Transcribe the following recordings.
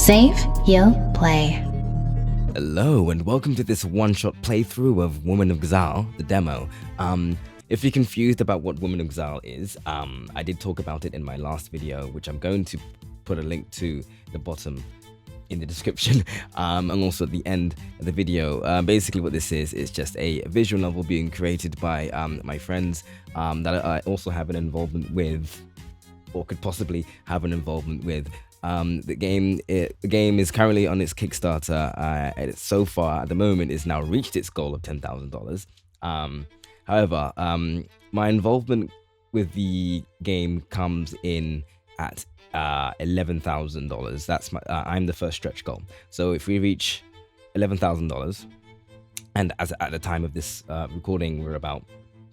Save, heal, play. Hello and welcome to this one-shot playthrough of Woman of Xal, the demo. If you're confused about what Woman of Xal is, I did talk about it in my last video, which I'm going to put a link to the bottom in the description, and also at the end of the video. Basically what this is just a visual novel being created by my friends that I also have an involvement with, or could possibly have an involvement with. The game is currently on its Kickstarter, and it's so far at the moment is now reached its goal of $10,000. However, my involvement with the game comes in at $11,000. That's my I'm the first stretch goal. So if we reach $11,000, and as at the time of this recording, we're about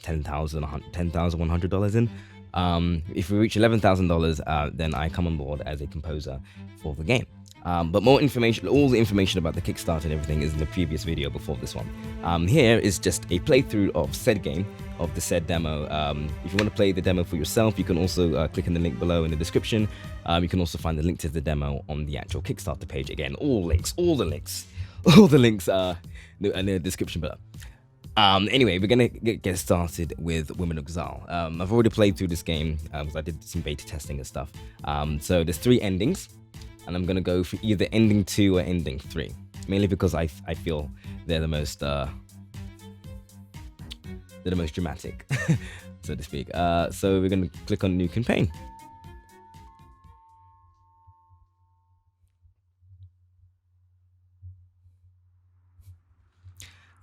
$10,100 in. If we reach $11,000, then I come on board as a composer for the game. But more information, all the information about the Kickstarter and everything is in the previous video before this one. Here is just a playthrough of said game, of the said demo. If you want to play the demo for yourself, you can also click on the link below in the description. You can also find the link to the demo on the actual Kickstarter page. Again, all the links are in the description below. Anyway, we're gonna get started with Women of Xal. I've already played through this game because I did some beta testing and stuff. So there's 3 endings, and I'm gonna go for either ending 2 or ending 3, mainly because I feel they're the most dramatic, so to speak. So we're gonna click on New Campaign.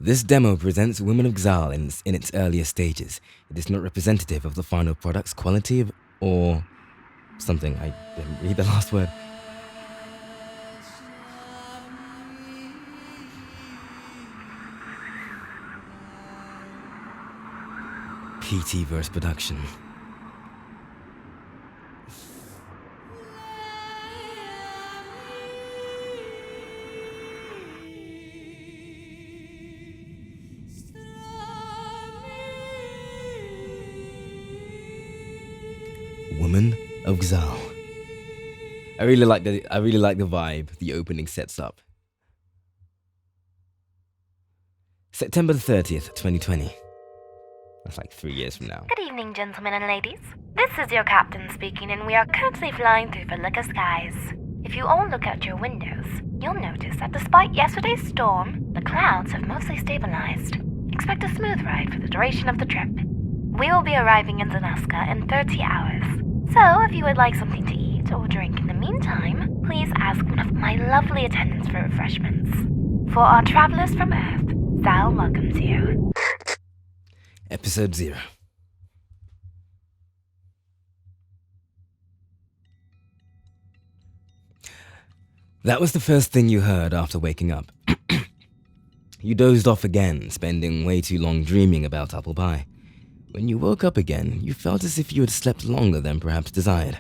This demo presents Women of Xal in its earlier stages. It is not representative of the final product's quality or something. I didn't read the last word. PT Verse Production. Woman of Xal. I really like the vibe the opening sets up. September 30th, 2020. That's like 3 years from now. Good evening, gentlemen and ladies. This is your captain speaking, and we are currently flying through Verlica skies. If you all look out your windows, you'll notice that despite yesterday's storm, the clouds have mostly stabilized. Expect a smooth ride for the duration of the trip. We will be arriving in Xenaska in 30 hours. So, if you would like something to eat or drink in the meantime, please ask one of my lovely attendants for refreshments. For our travelers from Earth, Xal welcomes you. Episode 0. That was the first thing you heard after waking up. You dozed off again, spending way too long dreaming about apple pie. When you woke up again, you felt as if you had slept longer than perhaps desired.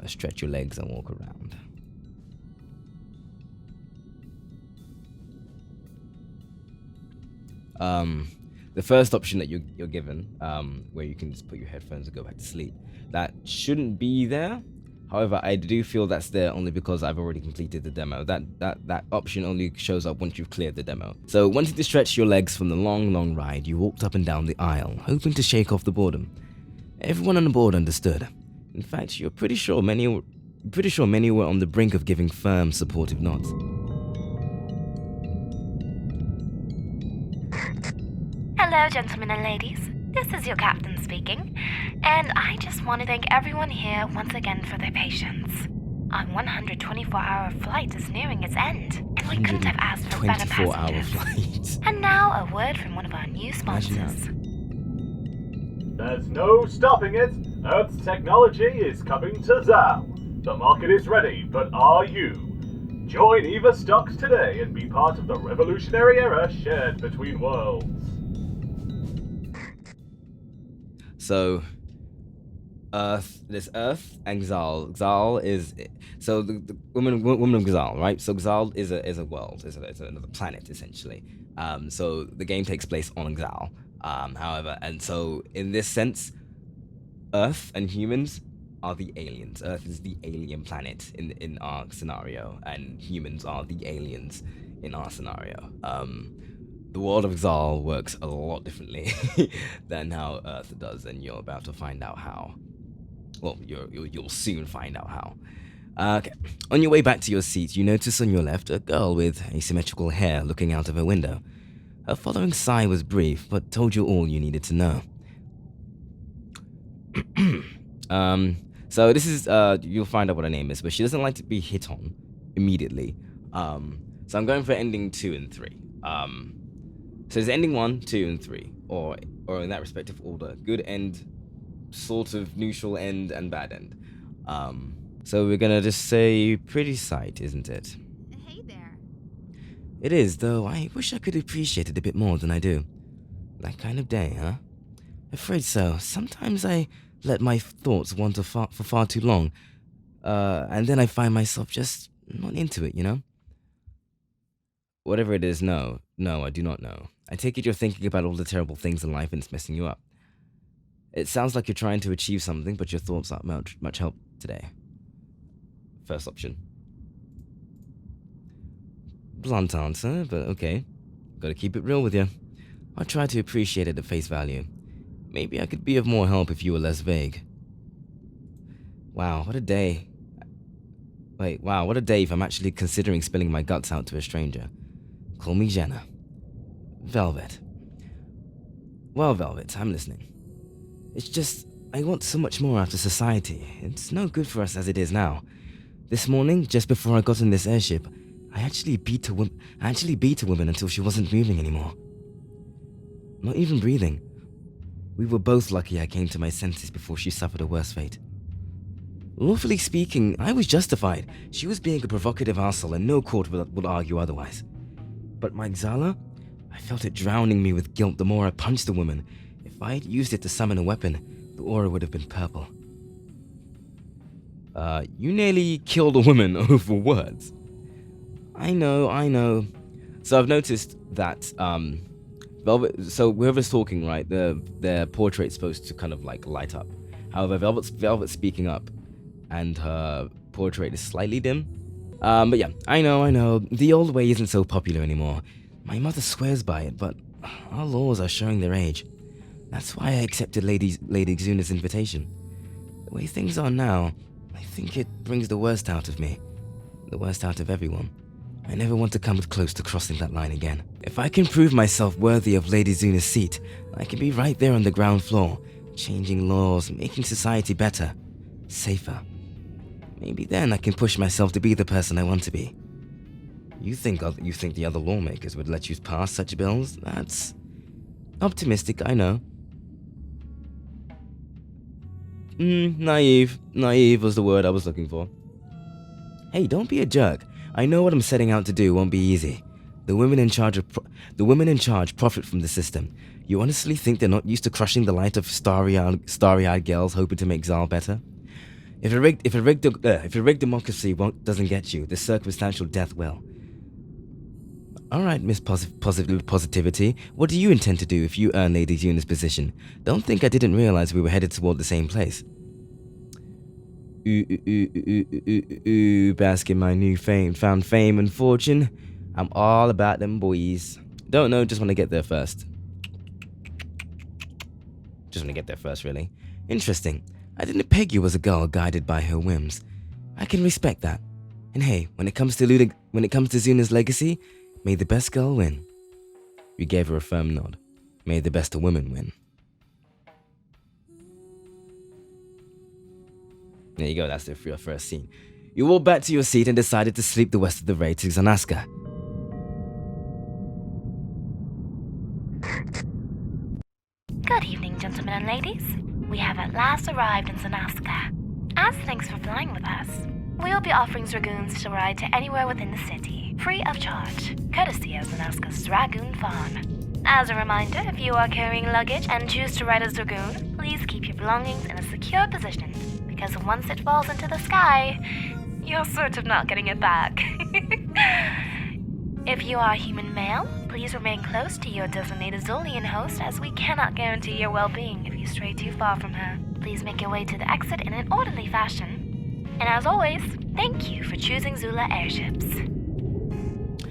Stretch your legs and walk around. The first option that you're given, where you can just put your headphones and go back to sleep, that shouldn't be there. However, I do feel that's there only because I've already completed the demo. That option only shows up once you've cleared the demo. So, wanting to stretch your legs from the long ride, you walked up and down the aisle, hoping to shake off the boredom. Everyone on board understood. In fact, you're pretty sure many were on the brink of giving firm, supportive nods. Hello, gentlemen and ladies. This is your captain speaking, and I just want to thank everyone here once again for their patience. Our 124-hour flight is nearing its end, and we couldn't have asked for better passengers. 24-hour flight. And now a word from one of our new sponsors. There's no stopping it. Earth's technology is coming to Xal. The market is ready, but are you? Join Eva Stocks today and be part of the revolutionary era shared between worlds. So, there's Earth and Xal. Xal is so the woman of Xal, right? So Xal is a world, is another planet essentially. So the game takes place on Xal. However, and so in this sense, Earth and humans are the aliens. Earth is the alien planet in our scenario, and humans are the aliens in our scenario. The world of Xal works a lot differently than how Earth does, and you're about to find out how. Well, you'll soon find out how. Okay. On your way back to your seat, you notice on your left a girl with asymmetrical hair looking out of her window. Her following sigh was brief, but told you all you needed to know. So this is, you'll find out what her name is, but she doesn't like to be hit on immediately. So I'm going for ending 2 and 3. So there's ending 1, 2, and 3, or in that respective order. Good end, sort of neutral end, and bad end. So we're gonna just say pretty sight, isn't it? Hey there. It is, though I wish I could appreciate it a bit more than I do. That kind of day, huh? Afraid so. Sometimes I let my thoughts wander for far too long, and then I find myself just not into it, you know? Whatever it is, no, I do not know. I take it you're thinking about all the terrible things in life and it's messing you up. It sounds like you're trying to achieve something, but your thoughts aren't much help today. First option. Blunt answer, but okay. Gotta keep it real with you. I'll try to appreciate it at face value. Maybe I could be of more help if you were less vague. Wow, what a day. Wait, wow, what a day if I'm actually considering spilling my guts out to a stranger. Call me Xjena. Velvet. Well, Velvet, I'm listening. It's just, I want so much more out of society. It's no good for us as it is now. This morning, just before I got in this airship, I actually beat a woman until she wasn't moving anymore. Not even breathing. We were both lucky I came to my senses before she suffered a worse fate. Lawfully speaking, I was justified. She was being a provocative arsehole and no court would argue otherwise. But my Xala? I felt it drowning me with guilt the more I punched the woman. If I had used it to summon a weapon, the aura would have been purple. You nearly killed a woman over words. I know. So I've noticed that, Velvet, so whoever's talking, right, their portrait's supposed to kind of like light up. However, Velvet's speaking up, and her portrait is slightly dim. But yeah, I know, the old way isn't so popular anymore. My mother swears by it, but our laws are showing their age. That's why I accepted Lady Xjena's invitation. The way things are now, I think it brings the worst out of me. The worst out of everyone. I never want to come close to crossing that line again. If I can prove myself worthy of Lady Xjena's seat, I can be right there on the ground floor, changing laws, making society better, safer. Maybe then I can push myself to be the person I want to be. You think the other lawmakers would let you pass such bills? That's optimistic, I know. Naive. Naive was the word I was looking for. Hey, don't be a jerk. I know what I'm setting out to do won't be easy. The women in charge profit from the system. You honestly think they're not used to crushing the light of starry-eyed girls hoping to make Xal better? If a rigged democracy doesn't get you, the circumstantial death will. Alright, Miss Positivity, what do you intend to do if you earn Lady Xjena's position? Don't think I didn't realize we were headed toward the same place. Bask in my found fame and fortune. I'm all about them boys. Don't know, just want to get there first. Really. Interesting. I didn't peg you as a girl guided by her whims. I can respect that. And hey, when it comes to Xjena's legacy, may the best girl win. You gave her a firm nod. May the best of women win. There you go, that's the first scene. You walked back to your seat and decided to sleep the rest of the way to Xanaska. Good evening, gentlemen and ladies. We have at last arrived in Xanaska. As thanks for flying with us, we will be offering Dragoons to ride to anywhere within the city, free of charge, courtesy of Xanaska's Dragoon Farm. As a reminder, if you are carrying luggage and choose to ride as Dragoon, please keep your belongings in a secure position, because once it falls into the sky, you're sort of not getting it back. If you are a human male, Please remain close to your designated Zulian host, as we cannot guarantee your well-being if you stray too far from her. Please make your way to the exit in an orderly fashion. And as always, thank you for choosing Zula airships.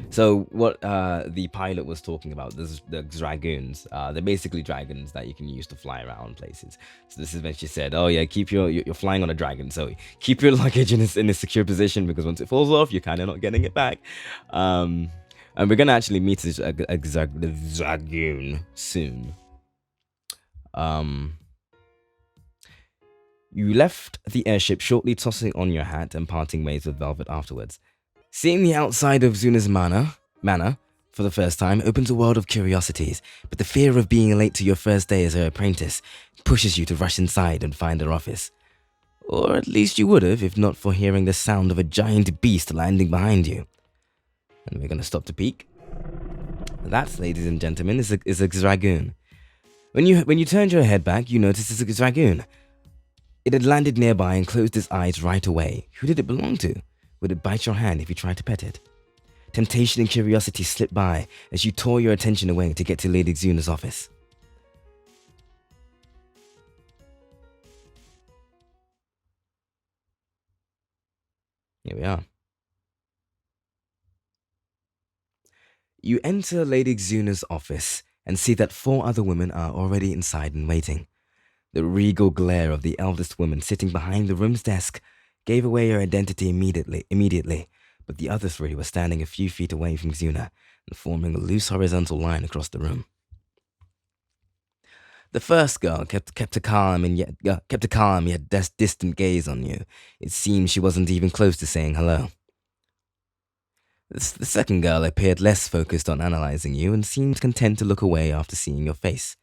So what the pilot was talking about, the dragoons, they're basically dragons that you can use to fly around places. So this is when she said, oh yeah, you're flying on a dragon, so keep your luggage in a secure position, because once it falls off, you're kind of not getting it back. And we're gonna actually meet a dragoon soon. You left the airship shortly, tossing on your hat and parting ways with Velvet afterwards. Seeing the outside of Zuna's manor for the first time opens a world of curiosities, but the fear of being late to your first day as her apprentice pushes you to rush inside and find her office. Or at least you would have, if not for hearing the sound of a giant beast landing behind you. And we're gonna stop to peek. That, ladies and gentlemen, is a dragoon. When you turned your head back, you noticed it's a dragoon. It had landed nearby and closed its eyes right away. Who did it belong to? Would it bite your hand if you tried to pet it? Temptation and curiosity slipped by as you tore your attention away to get to Lady Xjuna's office. Here we are. You enter Lady Xjuna's office and see that 4 other women are already inside and waiting. The regal glare of the eldest woman sitting behind the room's desk gave away her identity immediately, but the other 3 were standing a few feet away from Xjena and forming a loose horizontal line across the room. The first girl kept a calm yet distant gaze on you. It seemed she wasn't even close to saying hello. The second girl appeared less focused on analyzing you and seemed content to look away after seeing your face.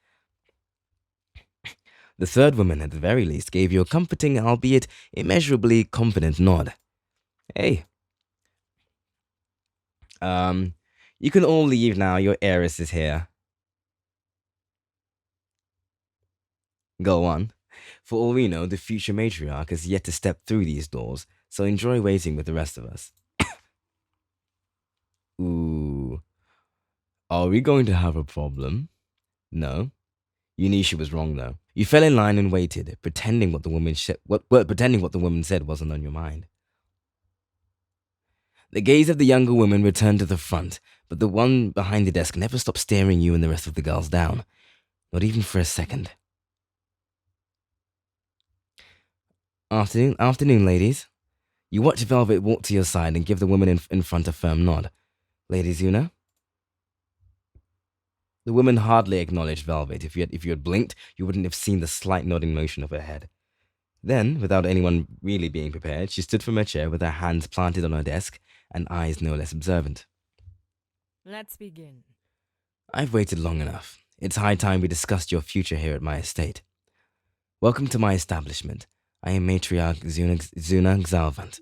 The third woman, at the very least, gave you a comforting, albeit immeasurably confident nod. Hey. You can all leave now. Your heiress is here. Go on. For all we know, the future matriarch has yet to step through these doors, so enjoy waiting with the rest of us. Ooh. Are we going to have a problem? No. You knew she was wrong, though. You fell in line and waited, pretending what the woman said wasn't on your mind. The gaze of the younger woman returned to the front, but the one behind the desk never stopped staring you and the rest of the girls down. Not even for a second. Afternoon, ladies. You watch Velvet walk to your side and give the woman in front a firm nod. Lady Xjena? The woman hardly acknowledged Velvet. If you had blinked, you wouldn't have seen the slight nodding motion of her head. Then, without anyone really being prepared, she stood from her chair with her hands planted on her desk and eyes no less observant. Let's begin. I've waited long enough. It's high time we discussed your future here at my estate. Welcome to my establishment. I am matriarch Xjena Xalvant.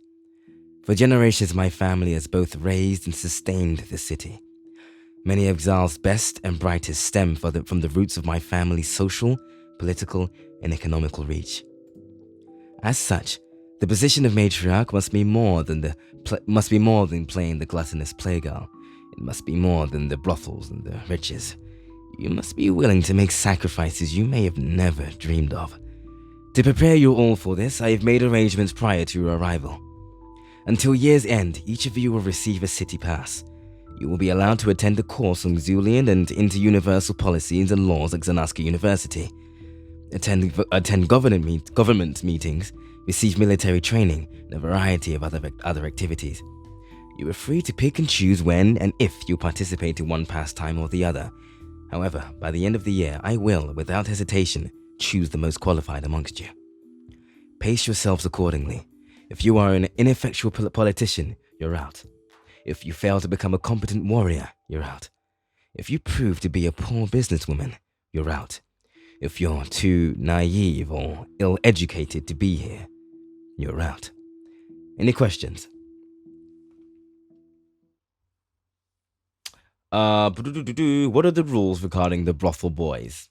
For generations, my family has both raised and sustained this city. Many of Xal's best and brightest stem from the roots of my family's social, political, and economical reach. As such, the position of matriarch must be more than playing the gluttonous playgirl. It must be more than the brothels and the riches. You must be willing to make sacrifices you may have never dreamed of. To prepare you all for this, I have made arrangements prior to your arrival. Until year's end, each of you will receive a city pass. You will be allowed to attend a course on Xulian and inter-universal policies and laws at Xanaska University. Attend government meetings, receive military training, and a variety of other activities. You are free to pick and choose when and if you participate in one pastime or the other. However, by the end of the year, I will, without hesitation, choose the most qualified amongst you. Pace yourselves accordingly. If you are an ineffectual politician, you're out. If you fail to become a competent warrior, you're out. If you prove to be a poor businesswoman, you're out. If you're too naive or ill-educated to be here, you're out. Any questions? What are the rules regarding the brothel boys?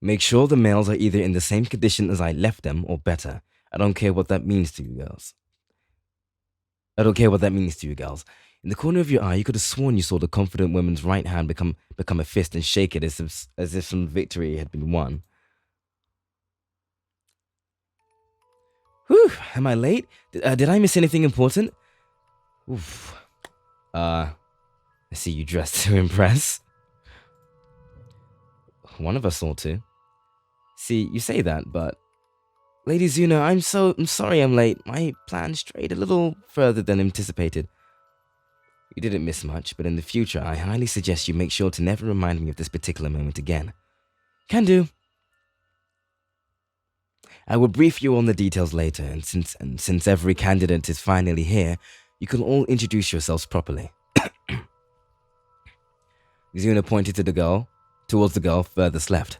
Make sure the males are either in the same condition as I left them or better. I don't care what that means to you girls. I don't care what that means to you, gals. In the corner of your eye, you could have sworn you saw the confident woman's right hand become a fist and shake it as if some victory had been won. Whew, am I late? Did I miss anything important? Oof. I see you dressed to impress. One of us ought to. See, you say that, but... Lady Xjena, I'm sorry I'm late. My plan strayed a little further than anticipated. You didn't miss much, but in the future, I highly suggest you make sure to never remind me of this particular moment again. Can do. I will brief you on the details later, and since every candidate is finally here, you can all introduce yourselves properly. Xjena pointed towards the girl furthest left.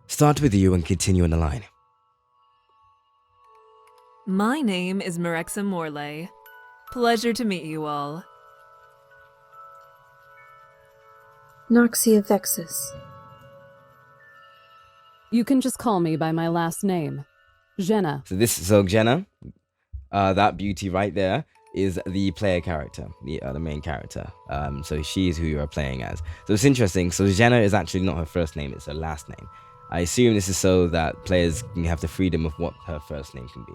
Start with you and continue in the line. My name is Marexa Morley. Pleasure to meet you all. Noxia Vexus. You can just call me by my last name, Xjena. So Xjena, that beauty right there is the player character, the main character. So she is who you are playing as. So it's interesting. So Xjena is actually not her first name; it's her last name. I assume this is so that players can have the freedom of what her first name can be.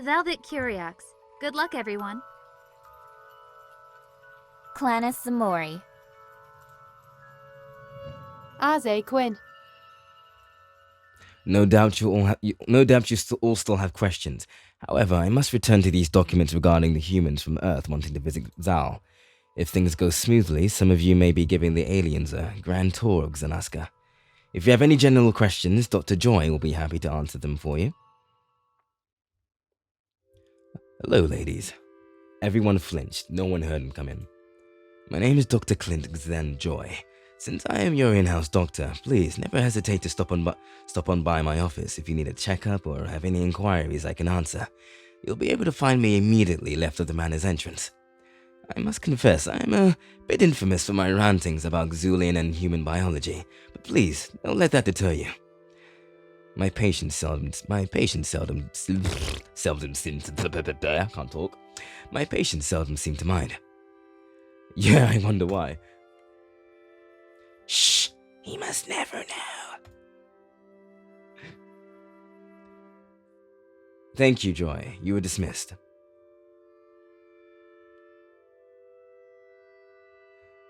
Velvet Curiax. Good luck, everyone. Clannis Zamori. Aze Quinn. No doubt you all still have questions. However, I must return to these documents regarding the humans from Earth wanting to visit Zal. If things go smoothly, some of you may be giving the aliens a grand tour of Xanaska. If you have any general questions, Dr. Joy will be happy to answer them for you. Hello, ladies. Everyone flinched. No one heard him come in. My name is Dr. Clint Xen Joy. Since I am your in-house doctor, please never hesitate to stop on by my office if you need a checkup or have any inquiries I can answer. You'll be able to find me immediately left of the manor's entrance. I must confess, I am a bit infamous for my rantings about Xulian and human biology, but please, don't let that deter you. My patients seldom seem to mind. Yeah, I wonder why. Shh, he must never know. Thank you, Joy. You were dismissed.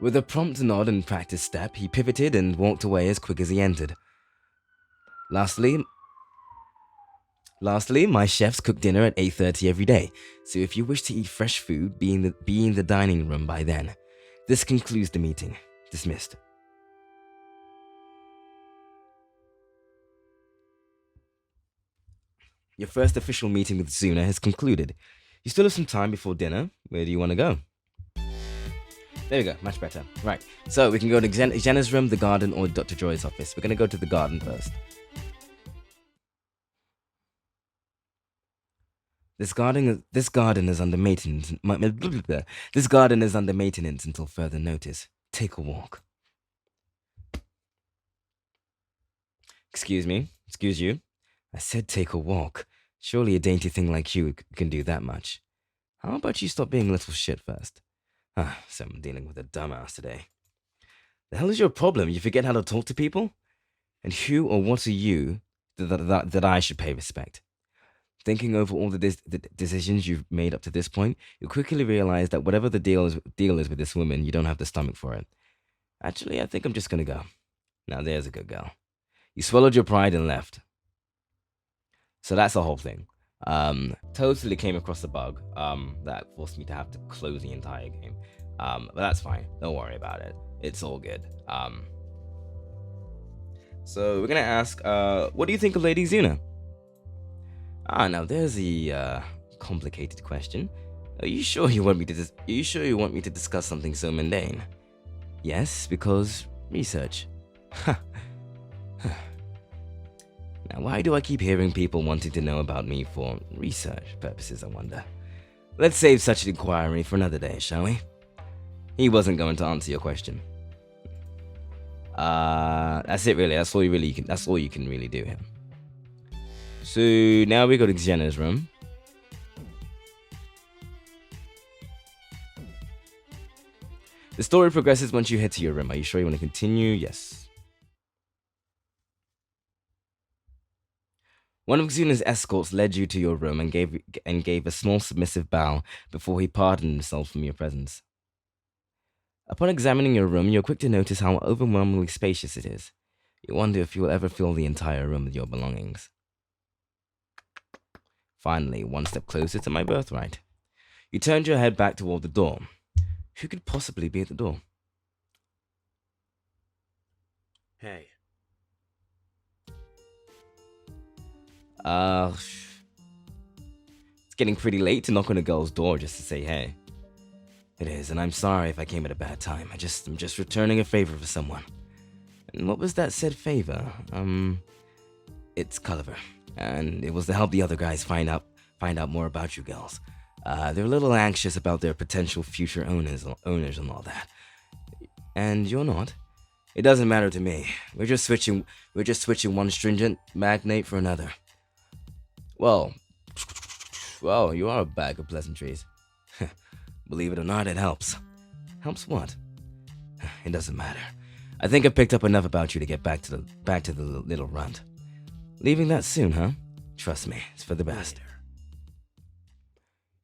With a prompt nod and practiced step, he pivoted and walked away as quick as he entered. Lastly, my chefs cook dinner at 8:30 every day, so if you wish to eat fresh food, be in the dining room by then. This concludes the meeting. Dismissed. Your first official meeting with Xjena has concluded. You still have some time before dinner. Where do you want to go? There we go, much better. Right, so we can go to Xjena's room, the garden, or Dr. Joy's office. We're going to go to the garden first. This garden is under maintenance. This garden is under maintenance until further notice. Take a walk. Excuse you. I said take a walk. Surely a dainty thing like you can do that much. How about you stop being a little shit first? So I'm dealing with a dumbass today. The hell is your problem? You forget how to talk to people? And who or what are you that I should pay respect? Thinking over all the decisions you've made up to this point, you'll quickly realize that whatever the deal is with this woman, you don't have the stomach for it. Actually, I think I'm just gonna go. Now there's a good girl. You swallowed your pride and left. So that's the whole thing. Totally came across a bug that forced me to have to close the entire game. But that's fine. Don't worry about it. It's all good. So we're gonna ask, what do you think of Lady Xjena? Now there's a complicated question. Are you sure you want me to discuss something so mundane? Yes, because research. Now, why do I keep hearing people wanting to know about me for research purposes, I wonder? Let's save such an inquiry for another day, shall we? He wasn't going to answer your question. That's it really. That's all you can really do here. So now we go to Xjena's room. The story progresses once you head to your room. Are you sure you want to continue? Yes. One of Xena's escorts led you to your room and gave a small submissive bow before he pardoned himself from your presence. Upon examining your room, you're quick to notice how overwhelmingly spacious it is. You wonder if you will ever fill the entire room with your belongings. Finally, one step closer to my birthright. You turned your head back toward the door. Who could possibly be at the door? Hey. It's getting pretty late to knock on a girl's door just to say hey. It is, and I'm sorry if I came at a bad time. I'm just returning a favor for someone. And what was that said favor? It's Culliver, and it was to help the other guys find out more about you girls. They're a little anxious about their potential future owners and all that. And you're not. It doesn't matter to me. We're just switching one stringent magnate for another. Well, you are a bag of pleasantries. Believe it or not, it helps. Helps what? It doesn't matter. I think I picked up enough about you to get back to the little runt. Leaving that soon, huh? Trust me, it's for the best.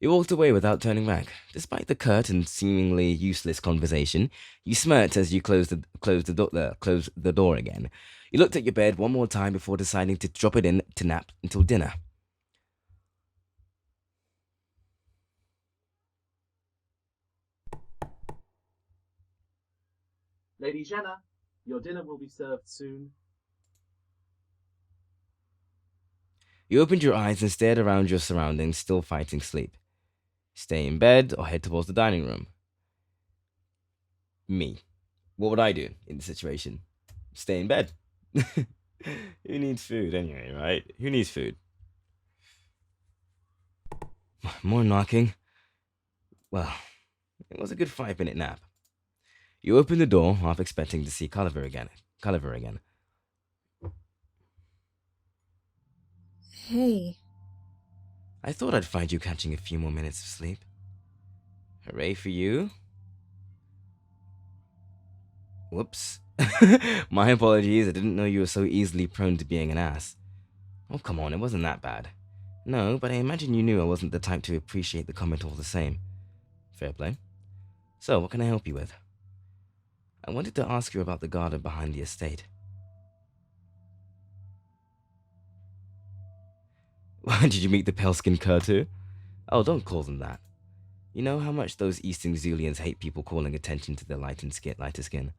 You walked away without turning back. Despite the curt and seemingly useless conversation, you smirked as you closed the door again. You looked at your bed one more time before deciding to drop it in to nap until dinner. Lady Xjena, your dinner will be served soon. You opened your eyes and stared around your surroundings, still fighting sleep. Stay in bed or head towards the dining room? Me. What would I do in the situation? Stay in bed. Who needs food anyway, right? Who needs food? More knocking. Well, it was a good 5-minute nap. You opened the door, half expecting to see Culliver again. Hey. I thought I'd find you catching a few more minutes of sleep. Hooray for you. Whoops. My apologies, I didn't know you were so easily prone to being an ass. Oh, come on, it wasn't that bad. No, but I imagine you knew I wasn't the type to appreciate the comment all the same. Fair play. So, what can I help you with? I wanted to ask you about the garden behind the estate. Did you meet the pale-skinned cur too? Oh, don't call them that. You know how much those Eastern Xulians hate people calling attention to their lighter skin?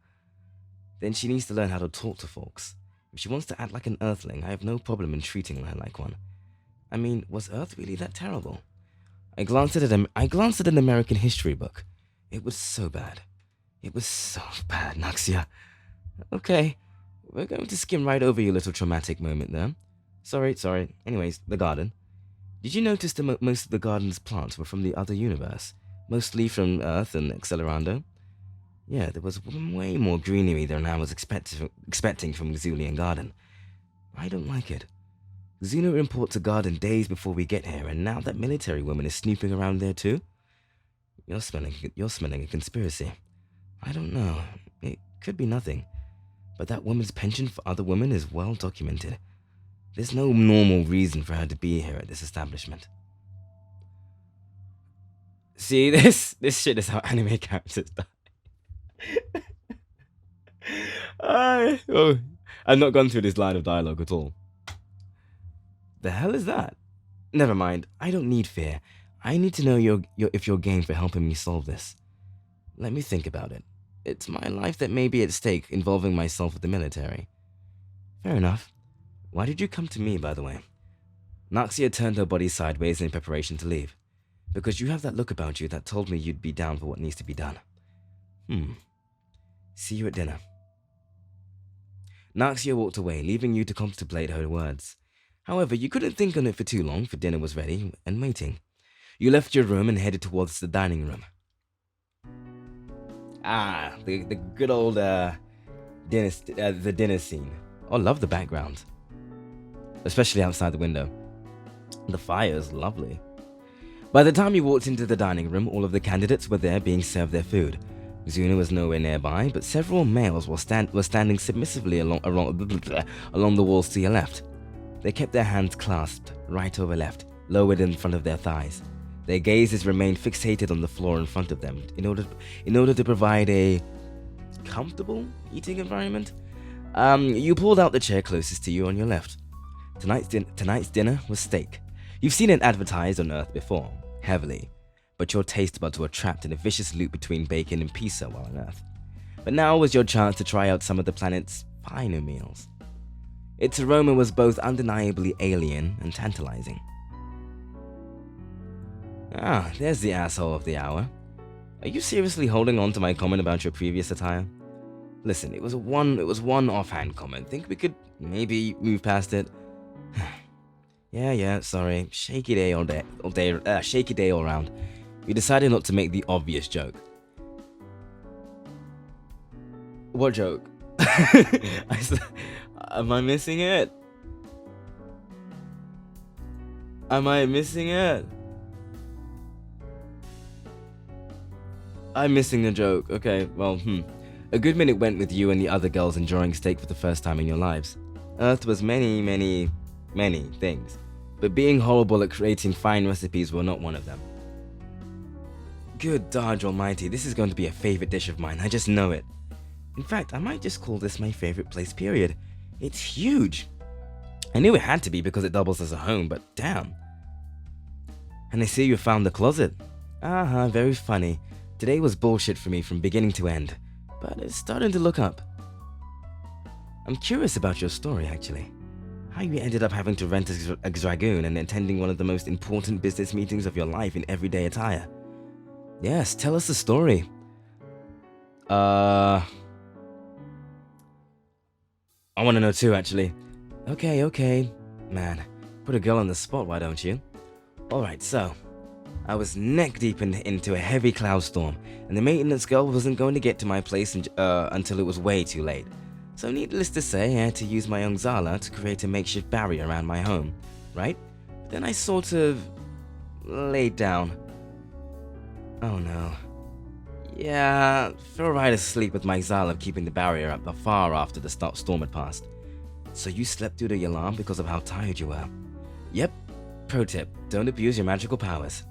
Then she needs to learn how to talk to folks. If she wants to act like an Earthling, I have no problem in treating her like one. I mean, was Earth really that terrible? I glanced at an American history book. It was so bad. It was so bad, Naxia. Okay, we're going to skim right over your little traumatic moment there. Sorry. Anyways, the garden. Did you notice that most of the garden's plants were from the other universe? Mostly from Earth and Accelerando? Yeah, there was way more greenery than I was expecting from Xulian Garden. I don't like it. Xena imports a garden days before we get here, and now that military woman is snooping around there too? You're smelling a conspiracy. I don't know. It could be nothing. But that woman's penchant for other women is well documented. There's no normal reason for her to be here at this establishment. See, this shit is how anime characters die. I've not gone through this line of dialogue at all. The hell is that? Never mind, I don't need fear. I need to know if you're game for helping me solve this. Let me think about it. It's my life that may be at stake involving myself with the military. Fair enough. Why did you come to me, by the way? Naxia turned her body sideways in preparation to leave. Because you have that look about you that told me you'd be down for what needs to be done. See you at dinner. Naxia walked away, leaving you to contemplate her words. However, you couldn't think on it for too long, for dinner was ready and waiting. You left your room and headed towards the dining room. The good old dinner scene. Oh, love the background. Especially outside the window. The fire is lovely. By the time you walked into the dining room, all of the candidates were there being served their food. Xjena was nowhere nearby, but several males were standing submissively along the walls to your left. They kept their hands clasped, right over left, lowered in front of their thighs. Their gazes remained fixated on the floor in front of them in order to provide a comfortable eating environment. You pulled out the chair closest to you on your left. Tonight's dinner was steak. You've seen it advertised on Earth before, heavily, but your taste buds were trapped in a vicious loop between bacon and pizza while on Earth. But now was your chance to try out some of the planet's finer meals. Its aroma was both undeniably alien and tantalizing. Ah, there's the asshole of the hour. Are you seriously holding on to my comment about your previous attire? Listen, it was one offhand comment. Think we could maybe move past it? Yeah, sorry. Shaky day all round. We decided not to make the obvious joke. What joke? Am I missing it? Am I missing it? I'm missing the joke. Okay, well, A good minute went with you and the other girls enjoying steak for the first time in your lives. Earth was many, many, many things, but being horrible at creating fine recipes were not one of them. Good Dodge Almighty, this is going to be a favorite dish of mine, I just know it. In fact, I might just call this my favorite place, period. It's huge. I knew it had to be because it doubles as a home, but damn. And I see you found the closet. Very funny. Today was bullshit for me from beginning to end, but it's starting to look up. I'm curious about your story, actually. How you ended up having to rent a dragoon and attending one of the most important business meetings of your life in everyday attire. Yes, tell us the story. I want to know too, actually. Okay. Man, put a girl on the spot, why don't you? Alright, so, I was neck deep into a heavy cloud storm, and the maintenance girl wasn't going to get to my place until it was way too late. So needless to say, I had to use my young Xala to create a makeshift barrier around my home, right? But then I sort of laid down. Oh no. Yeah, fell right asleep with my Xala keeping the barrier up far after the storm had passed. So you slept through the alarm because of how tired you were? Yep. Pro tip, don't abuse your magical powers.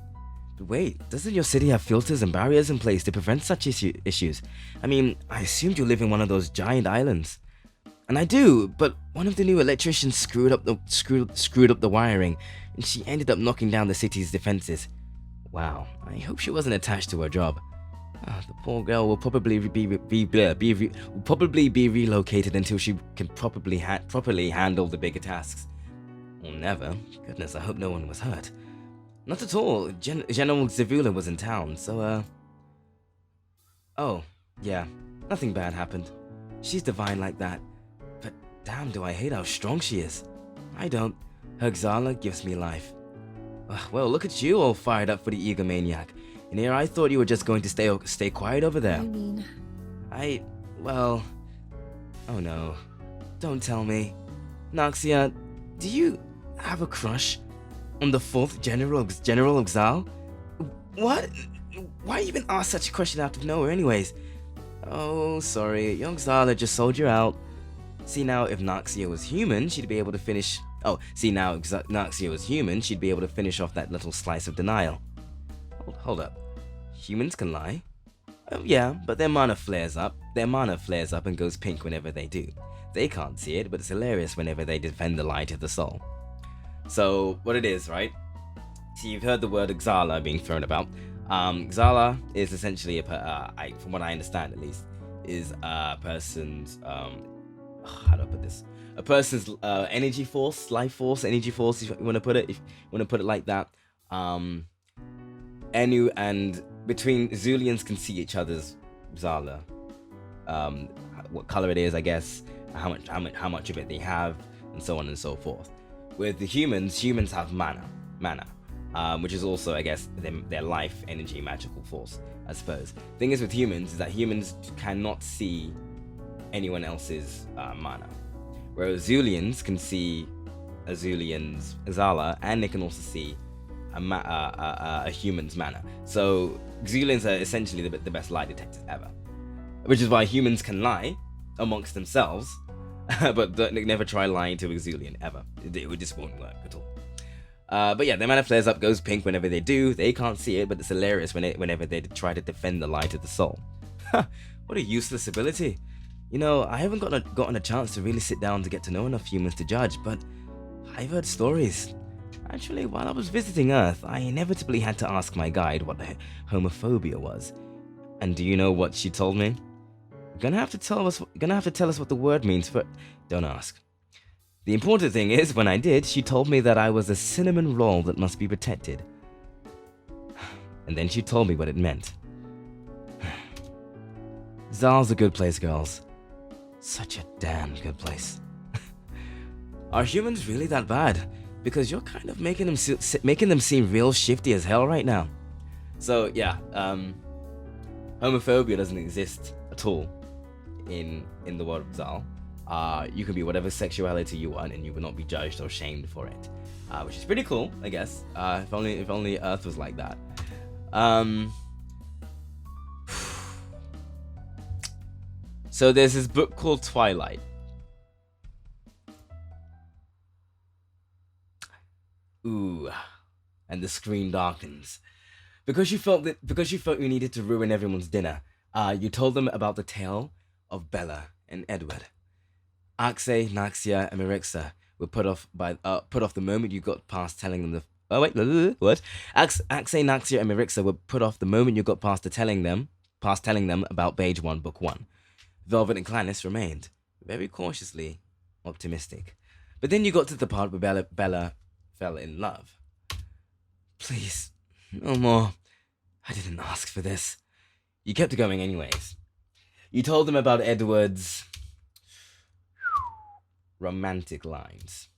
But wait, doesn't your city have filters and barriers in place to prevent such issues? I mean, I assumed you live in one of those giant islands. And I do, but one of the new electricians screwed up the wiring, and she ended up knocking down the city's defenses. Wow, I hope she wasn't attached to her job. The poor girl will probably be relocated until she can properly handle the bigger tasks. Or never. Goodness, I hope no one was hurt. Not at all. General Zavula was in town, so Oh, yeah. Nothing bad happened. She's divine like that. But damn, do I hate how strong she is. I don't. Her Xala gives me life. Well, look at you all fired up for the egomaniac. And here I thought you were just going to stay quiet over there. Well... Oh no. Don't tell me. Noxia, do you have a crush on the 4th General of Xal? What? Why even ask such a question out of nowhere anyways? Oh, sorry. Young Xala just sold you out. See now, if Noxia was human, she'd be able to finish... Oh, see now, if Noxia was human, she'd be able to finish off that little slice of denial. Hold up. Humans can lie? Oh yeah, but their mana flares up. Their mana flares up and goes pink whenever they do. They can't see it, but it's hilarious whenever they defend the light of the soul. So, what it is, right? So you've heard the word Xala being thrown about. Xala is essentially from what I understand at least, is a person's how do I put this? A person's energy force, life force, energy force, if you want to put it, like that. Enu and between Zulians can see each other's Xala. What color it is, I guess, how much of it they have, and so on and so forth. With the humans have mana, which is also, I guess, their life energy magical force, I suppose. Thing is with humans is that humans cannot see anyone else's mana, whereas Zulians can see a Zulian's Xala, and they can also see a human's mana. So Zulians are essentially the best lie detectors ever. which is why humans can lie amongst themselves, but never try lying to Xjulian, ever. It just won't work at all. But yeah, their mana flares up, goes pink whenever they do. They can't see it, but it's hilarious whenever they try to defend the lie to the soul. What a useless ability. You know, I haven't gotten a chance to really sit down to get to know enough humans to judge, but I've heard stories. Actually, while I was visiting Earth, I inevitably had to ask my guide what homophobia was. And do you know what she told me? You're gonna have to tell us what the word means, but don't ask. The important thing is, when I did, she told me that I was a cinnamon roll that must be protected. And then she told me what it meant. Xaal's a good place, girls. Such a damn good place. Are humans really that bad? Because you're kind of making them seem real shifty as hell right now. So yeah, homophobia doesn't exist at all in the world of Xaal. You can be whatever sexuality you want, and you will not be judged or shamed for it, which is pretty cool, I guess. If only Earth was like that. So there's this book called Twilight. Ooh, and the screen darkens. Because you felt you needed to ruin everyone's dinner, you told them about the tale of Bella and Edward. Axe, Naxia, and Merixa were put off the moment you got past telling them what? Axe, Naxia, and Merixa were put off the moment you got past telling them about Page 1, Book 1. Velvet and Clannis remained, very cautiously optimistic. But then you got to the part where Bella fell in love. Please, no more. I didn't ask for this. You kept going anyways. You told them about Edward's romantic lines.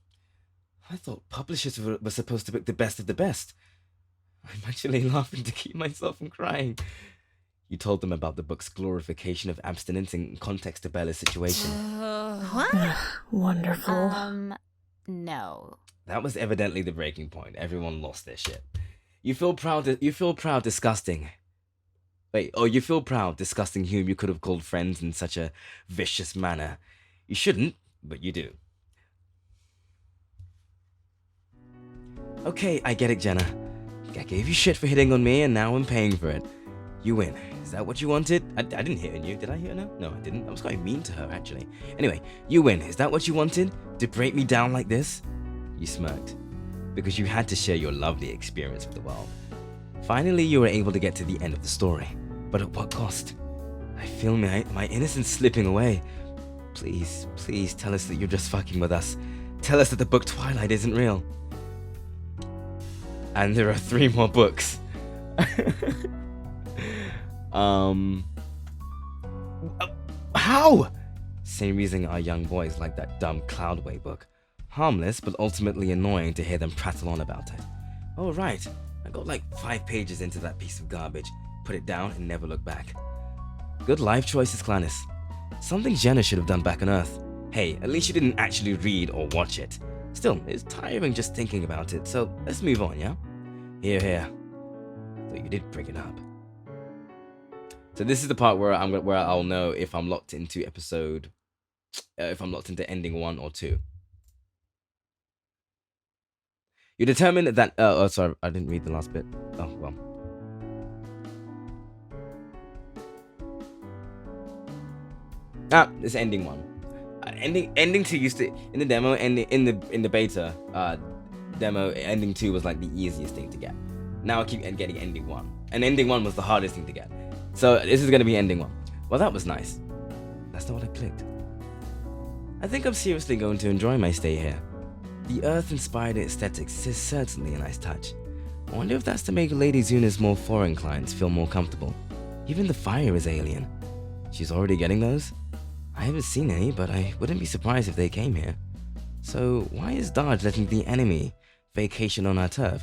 I thought publishers were supposed to pick the best of the best. I'm actually laughing to keep myself from crying. You told them about the book's glorification of abstinence in context to Bella's situation. What? Wonderful. No. That was evidently the breaking point. Everyone lost their shit. You feel proud disgusting. You feel proud disgusting whom you could have called friends in such a vicious manner. You shouldn't, but you do. Okay, I get it, Xjena. I gave you shit for hitting on me, and now I'm paying for it. You win. Is that what you wanted? I didn't hit on you. Did I hit on her? No, I didn't. I was quite mean to her, actually. Anyway, you win. Is that what you wanted? To break me down like this? You smirked. Because you had to share your lovely experience with the world. Finally, you were able to get to the end of the story. But at what cost? I feel my innocence slipping away. Please, please tell us that you're just fucking with us. Tell us that the book Twilight isn't real. And there are 3 more books. How? Same reason our young boys like that dumb Cloudway book. Harmless, but ultimately annoying to hear them prattle on about it. Oh right, I got like 5 pages into that piece of garbage, put it down and never looked back. Good life choices, Clannis. Something Xjena should have done back on Earth. Hey, at least you didn't actually read or watch it. Still, it's tiring just thinking about it, so let's move on, yeah? Here. So you did bring it up. So this is the part where I'll know if I'm locked into ending 1 or 2. You determine that. Oh, sorry, I didn't read the last bit. Oh well. It's ending 1. Ending 2 used to in the demo and in the beta demo. Ending 2 was like the easiest thing to get. Now I keep getting ending 1, and ending 1 was the hardest thing to get. So this is gonna be ending 1. Well, that was nice. That's not what I clicked. I think I'm seriously going to enjoy my stay here. The Earth-inspired aesthetics is certainly a nice touch. I wonder if that's to make Lady Xuna's more foreign clients feel more comfortable. Even the fire is alien. She's already getting those? I haven't seen any, but I wouldn't be surprised if they came here. So why is Dodge letting the enemy vacation on our turf?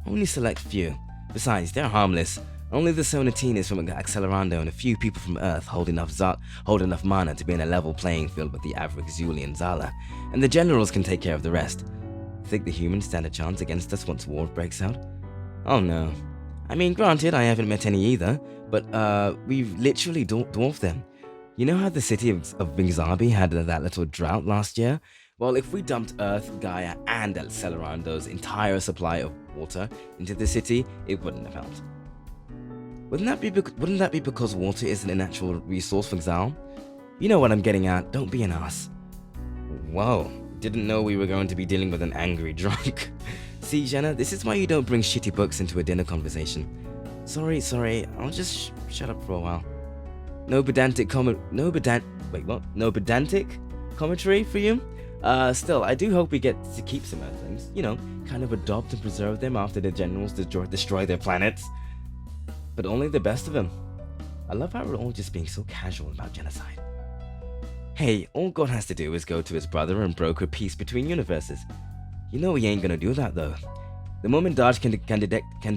Only select few. Besides, they're harmless. Only the Sonatinas from Accelerando and a few people from Earth hold enough mana to be in a level playing field with the average Xulian Xala, and the generals can take care of the rest. Think the humans stand a chance against us once war breaks out? Oh no. I mean, granted, I haven't met any either, but we've literally dwarfed them. You know how the city of Bingzabi had that little drought last year? Well, if we dumped Earth, Gaia, and Accelerando's entire supply of water into the city, it wouldn't have helped. Wouldn't that be because water isn't a natural resource for Xal? You know what I'm getting at, don't be an ass. Whoa, didn't know we were going to be dealing with an angry drunk. See, Xjena, this is why you don't bring shitty books into a dinner conversation. Sorry, I'll just shut up for a while. No pedantic commentary for you? Still, I do hope we get to keep some Earthlings. You know, kind of adopt and preserve them after the generals destroy their planets. But only the best of them. I love how we're all just being so casual about genocide. Hey, all God has to do is go to his brother and broker peace between universes. You know he ain't gonna do that though. The moment Dodge can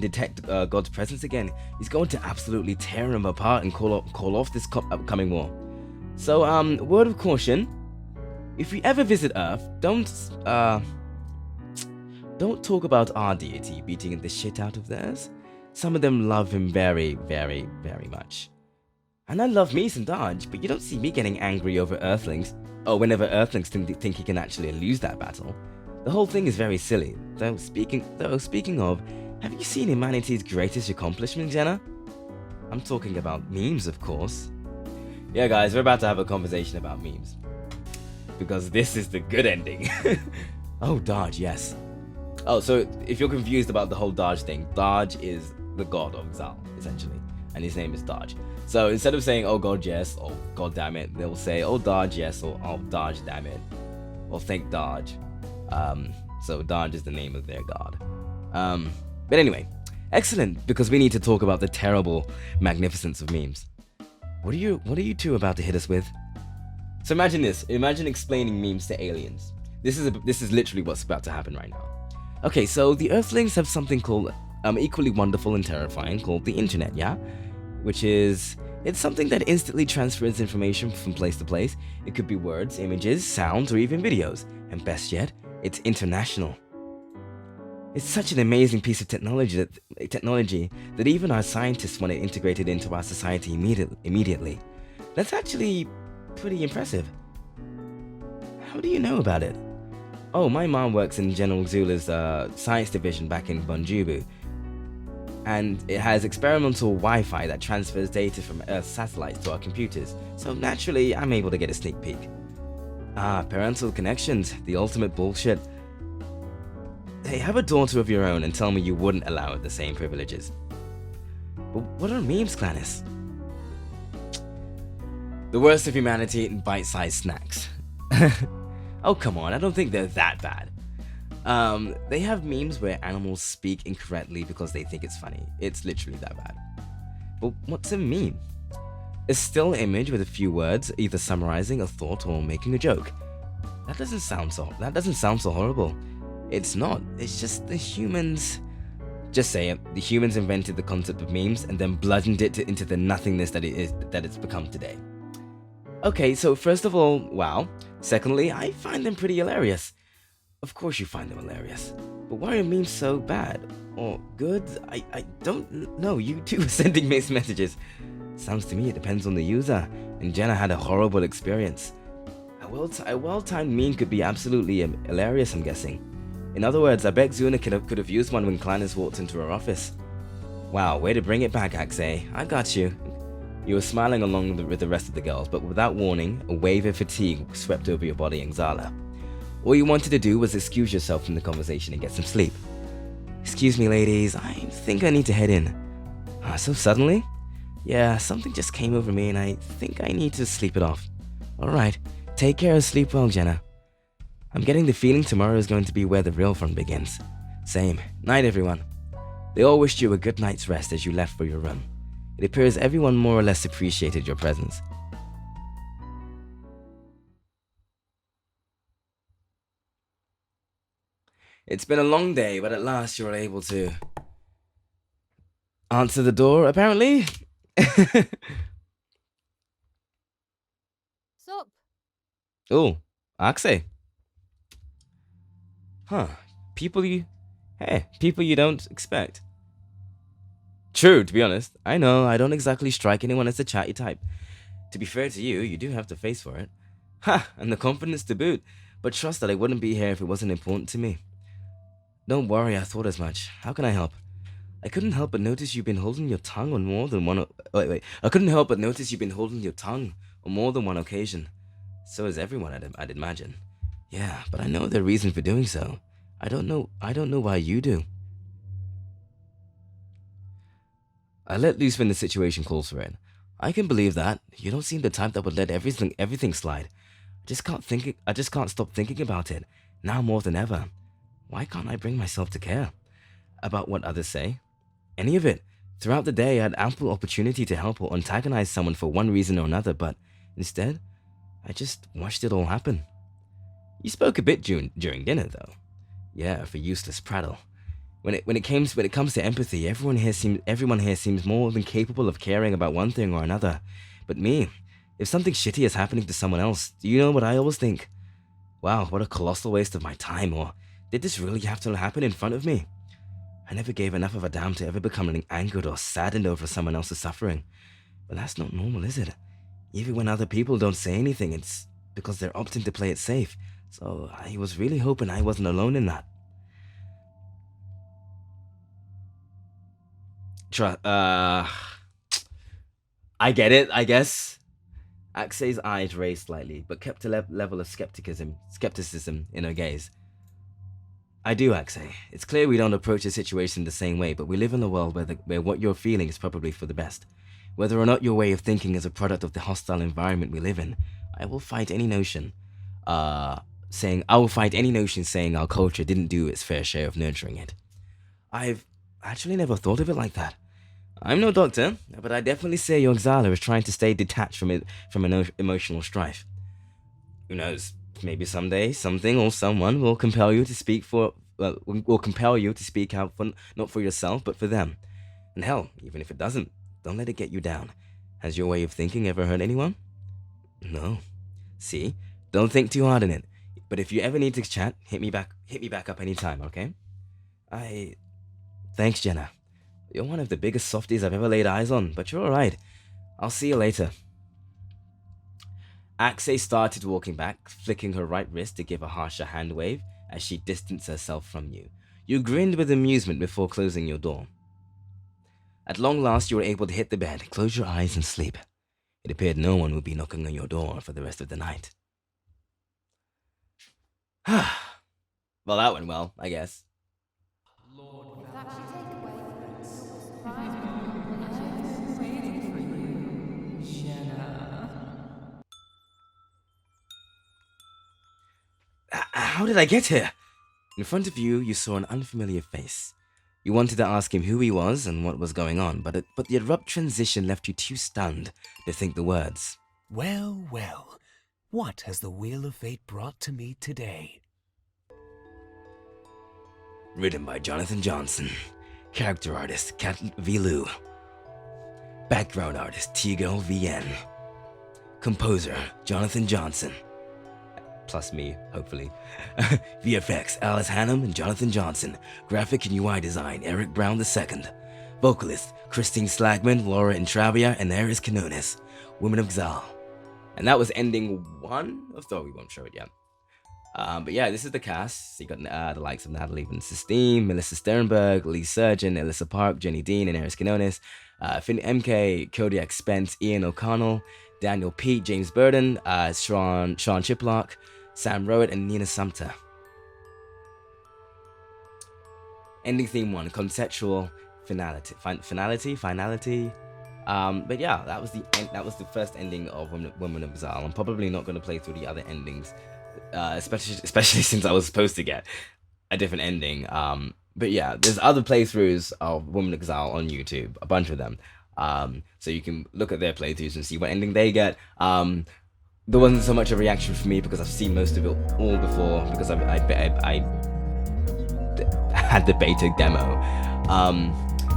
detect God's presence again, he's going to absolutely tear him apart and call off this upcoming war. So, word of caution: if you ever visit Earth, don't talk about our deity beating the shit out of theirs. Some of them love him very, very, very much. And I love me some Dodge, but you don't see me getting angry over Earthlings, or whenever Earthlings think he can actually lose that battle. The whole thing is very silly. Though speaking of, have you seen humanity's greatest accomplishment, Xjena? I'm talking about memes, of course. Yeah, guys, we're about to have a conversation about memes. Because this is the good ending. Oh, Dodge, yes. Oh, so if you're confused about the whole Dodge thing, Dodge is the god of Xal, essentially. And his name is Dodge. So instead of saying, oh god, yes, or god damn it, they'll say, oh Dodge, yes, or oh Dodge, damn it. Or thank Dodge. So Dodge is the name of their god. But anyway, excellent, because we need to talk about the terrible magnificence of memes. What are you two about to hit us with? So imagine this. Imagine explaining memes to aliens. This is literally what's about to happen right now. Okay, so the Earthlings have something called equally wonderful and terrifying called the internet, yeah? It's something that instantly transfers information from place to place. It could be words, images, sounds, or even videos. And best yet, it's international. It's such an amazing piece of technology that even our scientists want it integrated into our society immediately. That's actually pretty impressive. How do you know about it? Oh, my mom works in General Zula's science division back in Bunjubu. And it has experimental Wi-Fi that transfers data from Earth's satellites to our computers. So naturally, I'm able to get a sneak peek. Ah, parental connections, the ultimate bullshit. Hey, have a daughter of your own and tell me you wouldn't allow it the same privileges. But what are memes, Clannis? The worst of humanity eating bite-sized snacks. Oh, come on, I don't think they're that bad. They have memes where animals speak incorrectly because they think it's funny. It's literally that bad. But what's a meme? A still image with a few words, either summarizing a thought or making a joke. That doesn't sound so horrible. It's not. It's just the humans. Just say it. The humans invented the concept of memes and then bludgeoned it into the nothingness that it's become today. Okay, so first of all, wow. Secondly, I find them pretty hilarious. Of course you find them hilarious. But why are memes so bad? Or good? I don't know. You two are sending mixed messages. Sounds to me it depends on the user. And Xjena had a horrible experience. A well-timed meme could be absolutely hilarious, I'm guessing. In other words, I bet Xjena could have used one when Clannis walked into her office. Wow, way to bring it back, Axe. I got you. You were smiling along with the rest of the girls, but without warning, a wave of fatigue swept over your body in Xala. All you wanted to do was excuse yourself from the conversation and get some sleep. Excuse me, ladies, I think I need to head in. So suddenly? Yeah, something just came over me and I think I need to sleep it off. Alright, take care and sleep well, Xjena. I'm getting the feeling tomorrow is going to be where the real fun begins. Same. Night, everyone. They all wished you a good night's rest as you left for your room. It appears everyone more or less appreciated your presence. It's been a long day, but at last you were able to answer the door, apparently. Sup? Oh, Axe. Huh. People you don't expect. True, to be honest. I know, I don't exactly strike anyone as the chatty type. To be fair to you, you do have the face for it. Ha! And the confidence to boot. But trust that I wouldn't be here if it wasn't important to me. Don't worry, I thought as much. How can I help? I couldn't help but notice you've been holding your tongue on more than one... Wait. I couldn't help but notice you've been holding your tongue on more than one occasion. So has everyone, I'd imagine. Yeah, but I know their reason for doing so. I don't know why you do. I let loose when the situation calls for it. I can believe that. You don't seem the type that would let everything slide. I just can't stop thinking about it, now more than ever. Why can't I bring myself to care about what others say? Any of it. Throughout the day, I had ample opportunity to help or antagonize someone for one reason or another, but instead, I just watched it all happen. You spoke a bit during dinner, though. Yeah, for useless prattle. When it comes to empathy, everyone here seems more than capable of caring about one thing or another. But me, if something shitty is happening to someone else, do you know what I always think? Wow, what a colossal waste of my time, or did this really have to happen in front of me? I never gave enough of a damn to ever become angered or saddened over someone else's suffering. But that's not normal, is it? Even when other people don't say anything, it's because they're opting to play it safe. So I was really hoping I wasn't alone in that. I get it, I guess. Axe's eyes raised slightly, but kept a level of skepticism in her gaze. I do, Axe. It's clear we don't approach the situation the same way, but we live in a world where what you're feeling is probably for the best. Whether or not your way of thinking is a product of the hostile environment we live in, I will fight any notion saying our culture didn't do its fair share of nurturing it. I've actually never thought of it like that. I'm no doctor, but I definitely say your Xala is trying to stay detached from emotional strife. Who knows? Maybe someday something or someone will compel you to speak out not for yourself but for them. And hell, even if it doesn't, don't let it get you down. Has your way of thinking ever hurt anyone? No. See? Don't think too hard on it. But if you ever need to chat, hit me back up anytime, okay? Thanks, Jenna. You're one of the biggest softies I've ever laid eyes on, but you're alright. I'll see you later. Axe started walking back, flicking her right wrist to give a harsher hand wave as she distanced herself from you. You grinned with amusement before closing your door. At long last, you were able to hit the bed, close your eyes, and sleep. It appeared no one would be knocking on your door for the rest of the night. Well, that went well, I guess. How did I get here? In front of you, you saw an unfamiliar face. You wanted to ask him who he was and what was going on, but the abrupt transition left you too stunned to think the words. Well, well, what has the Wheel of Fate brought to me today? Written by Jonathan Johnson. Character artist, Kat V. Lou. Background artist, T-Girl VN. Composer, Jonathan Johnson. Plus me, hopefully. VFX, Alice Hannum and Jonathan Johnson. Graphic and UI design, Eric Brown II. Vocalist, Christine Slagman, Laura Intravia, and Aris Canonis. Women of Xal. And that was ending 1 of 3. We won't show it yet. But yeah, this is the cast. So you got the likes of Natalie Van Sistine, Melissa Sternberg, Lee Surgeon, Alyssa Park, Jenny Dean, and Aris Canonis. Finn MK, Kodiak Spence, Ian O'Connell, Daniel Pete, James Burden, Sean Chiplock, Sam Rowett, and Nina Sumter. Ending theme 1, conceptual finality. But yeah, that was the first ending of Women of Xal. I'm probably not going to play through the other endings, especially since I was supposed to get a different ending. But yeah, there's other playthroughs of Women of Xal on YouTube, a bunch of them. So you can look at their playthroughs and see what ending they get. There wasn't so much a reaction from me because I've seen most of it all before, because I had the beta demo.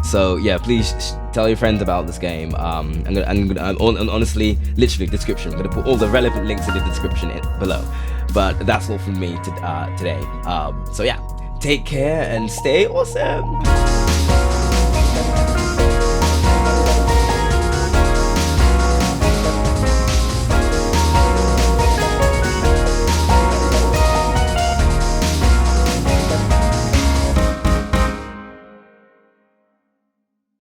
So yeah, please tell your friends about this game. Honestly, literally description. I'm gonna put all the relevant links in the description below. But that's all from me today. So yeah, take care and stay awesome.